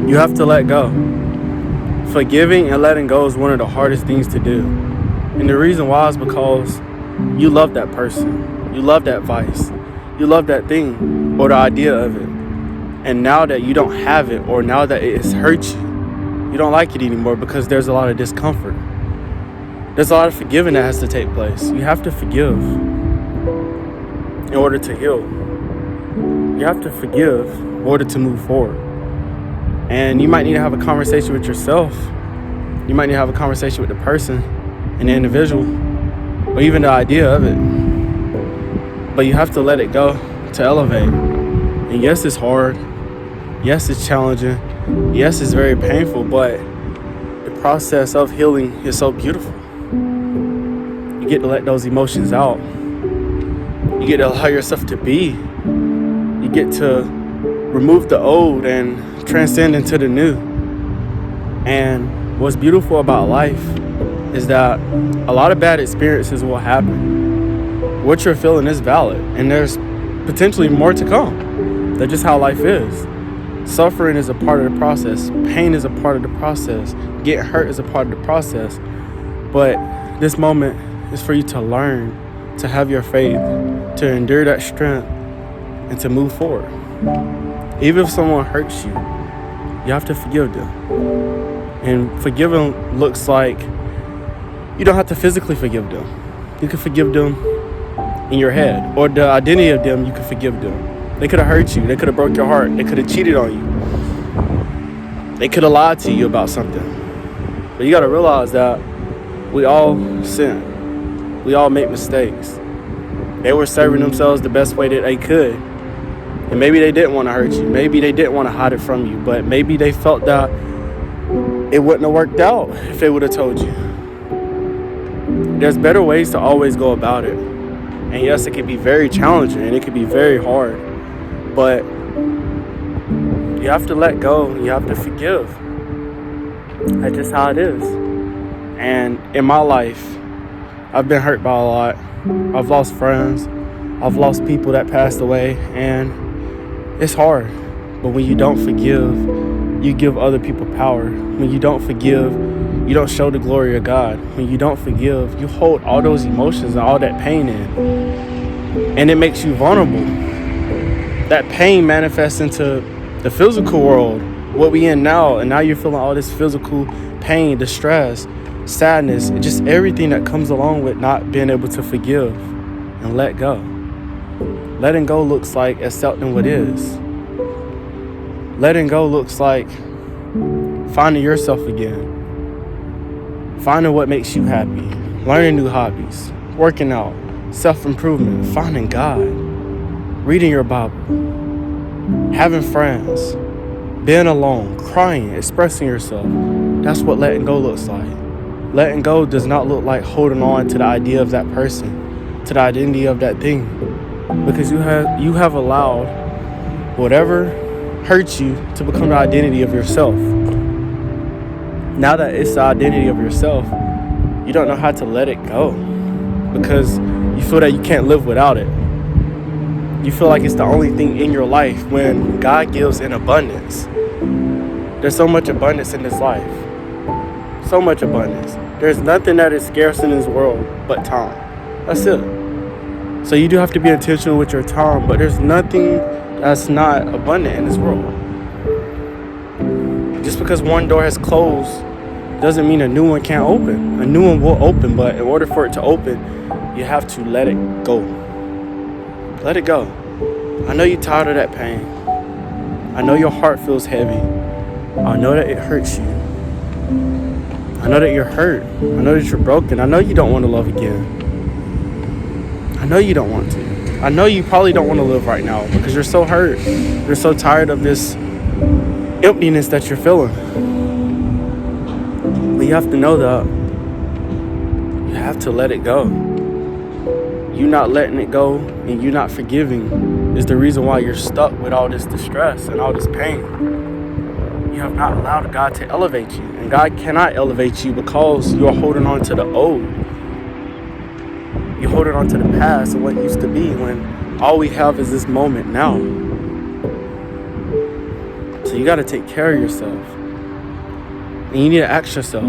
You have to let go. Forgiving and letting go is one of the hardest things to do. And the reason why is because you love that person. You love that vice. You love that thing or the idea of it. And now that you don't have it, or now that it has hurt you, you don't like it anymore because there's a lot of discomfort. There's a lot of forgiving that has to take place. You have to forgive in order to heal. You have to forgive in order to move forward. And you might need to have a conversation with yourself. You might need to have a conversation with the person and the individual, or even the idea of it. But you have to let it go to elevate. And yes, it's hard. Yes, it's challenging. Yes, it's very painful, but the process of healing is so beautiful. You get to let those emotions out. You get to allow yourself to be. You get to remove the old and transcend into the new. And what's beautiful about life is that a lot of bad experiences will happen. What you're feeling is valid, and there's potentially more to come. That's just how life is. Suffering is a part of the process. Pain is a part of the process. Getting hurt is a part of the process. But this moment is for you to learn, to have your faith, to endure that strength, and to move forward. Even if someone hurts you, you have to forgive them. And forgiving looks like you don't have to physically forgive them. You can forgive them in your head, or the identity of them, you can forgive them. They could have hurt you. They could have broke your heart. They could have cheated on you. They could have lied to you about something. But you got to realize that we all sin. We all make mistakes. They were serving themselves the best way that they could. And maybe they didn't want to hurt you. Maybe they didn't want to hide it from you. But maybe they felt that it wouldn't have worked out if they would have told you. There's better ways to always go about it. And yes, it can be very challenging and it can be very hard. But you have to let go. You have to forgive. That's just how it is. And in my life, I've been hurt by a lot. I've lost friends. I've lost people that passed away. And it's hard. But when you don't forgive, you give other people power. When you don't forgive, you don't show the glory of God. When you don't forgive, you hold all those emotions and all that pain in. And it makes you vulnerable. That pain manifests into the physical world, what we in now, and now you're feeling all this physical pain, distress, sadness, just everything that comes along with not being able to forgive and let go. Letting go looks like accepting what is. Letting go looks like finding yourself again, finding what makes you happy, learning new hobbies, working out, self-improvement, finding God, reading your Bible, having friends, being alone, crying, expressing yourself. That's what letting go looks like. Letting go does not look like holding on to the idea of that person, to the identity of that thing, because you have allowed whatever hurt you to become the identity of yourself. Now that it's the identity of yourself, you don't know how to let it go because you feel that you can't live without it. You feel like it's the only thing in your life when God gives in abundance. There's so much abundance in this life. So much abundance. There's nothing that is scarce in this world but time. That's it. So you do have to be intentional with your time, but there's nothing that's not abundant in this world. Just because one door has closed doesn't mean a new one can't open. A new one will open, but in order for it to open, you have to let it go. Let it go. I know you're tired of that pain. I know your heart feels heavy. I know that it hurts you. I know that you're hurt. I know that you're broken. I know you don't want to love again. I know you don't want to. I know you probably don't want to live right now because you're so hurt. You're so tired of this emptiness that you're feeling. But you have to know that you have to let it go. You not letting it go and you not forgiving is the reason why you're stuck with all this distress and all this pain. You have not allowed God to elevate you. And God cannot elevate you because you're holding on to the old. You're holding on to the past and what used to be when all we have is this moment now. So you got to take care of yourself. And you need to ask yourself,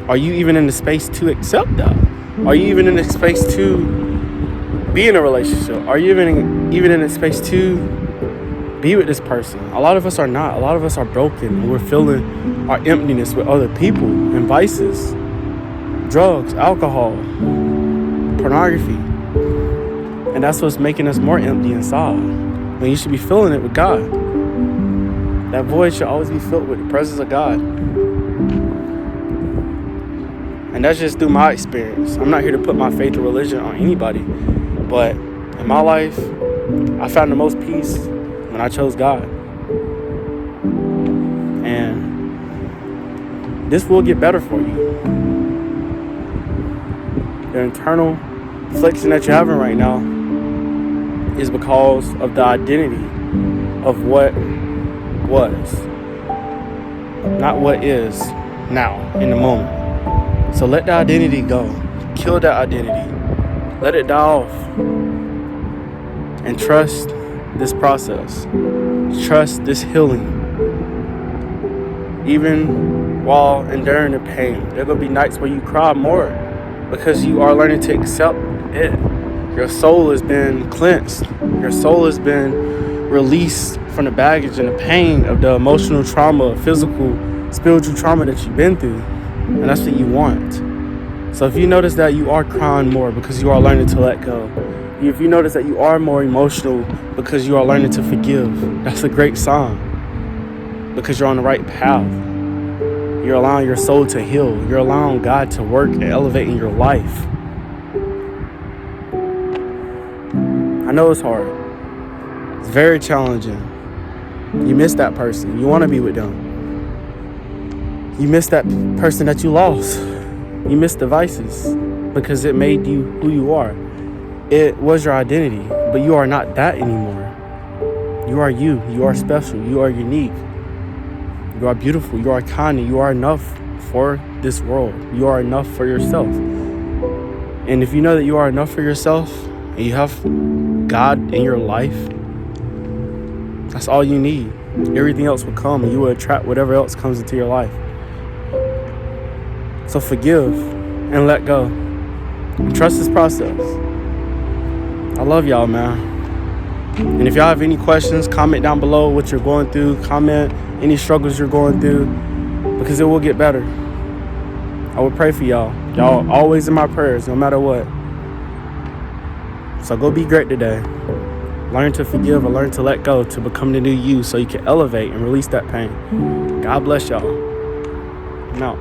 are you even in the space to accept that? Are you even in the space to be in a relationship? Are you even in the space to be with this person? A lot of us are not. A lot of us are broken. And we're filling our emptiness with other people and vices, drugs, alcohol, pornography. And that's what's making us more empty inside. When you should be filling it with God. That void should always be filled with the presence of God. And that's just through my experience. I'm not here to put my faith or religion on anybody. But in my life, I found the most peace when I chose God. And this will get better for you. The internal affliction that you're having right now is because of the identity of what was, not what is now, in the moment. So let the identity go. Kill that identity. Let it die off. And trust this process. Trust this healing. Even while enduring the pain, there are going to be nights where you cry more because you are learning to accept it. Your soul has been cleansed. Your soul has been released from the baggage and the pain of the emotional trauma, physical, spiritual trauma that you've been through. And that's what you want. So if you notice that you are crying more because you are learning to let go, if you notice that you are more emotional because you are learning to forgive, that's a great sign. Because you're on the right path. You're allowing your soul to heal. You're allowing God to work and elevate in your life. I know it's hard. It's very challenging. You miss that person. You want to be with them. You miss that person that you lost. You miss the vices because it made you who you are. It was your identity, but you are not that anymore. You are you. You are special. You are unique. You are beautiful. You are kind. You are enough for this world. You are enough for yourself. And if you know that you are enough for yourself and you have God in your life, that's all you need. Everything else will come and you will attract whatever else comes into your life. So forgive and let go. And trust this process. I love y'all, man. And if y'all have any questions, comment down below what you're going through. Comment any struggles you're going through, because it will get better. I will pray for y'all. Y'all always in my prayers, no matter what. So go be great today. Learn to forgive or learn to let go to become the new you so you can elevate and release that pain. God bless y'all. I'm out.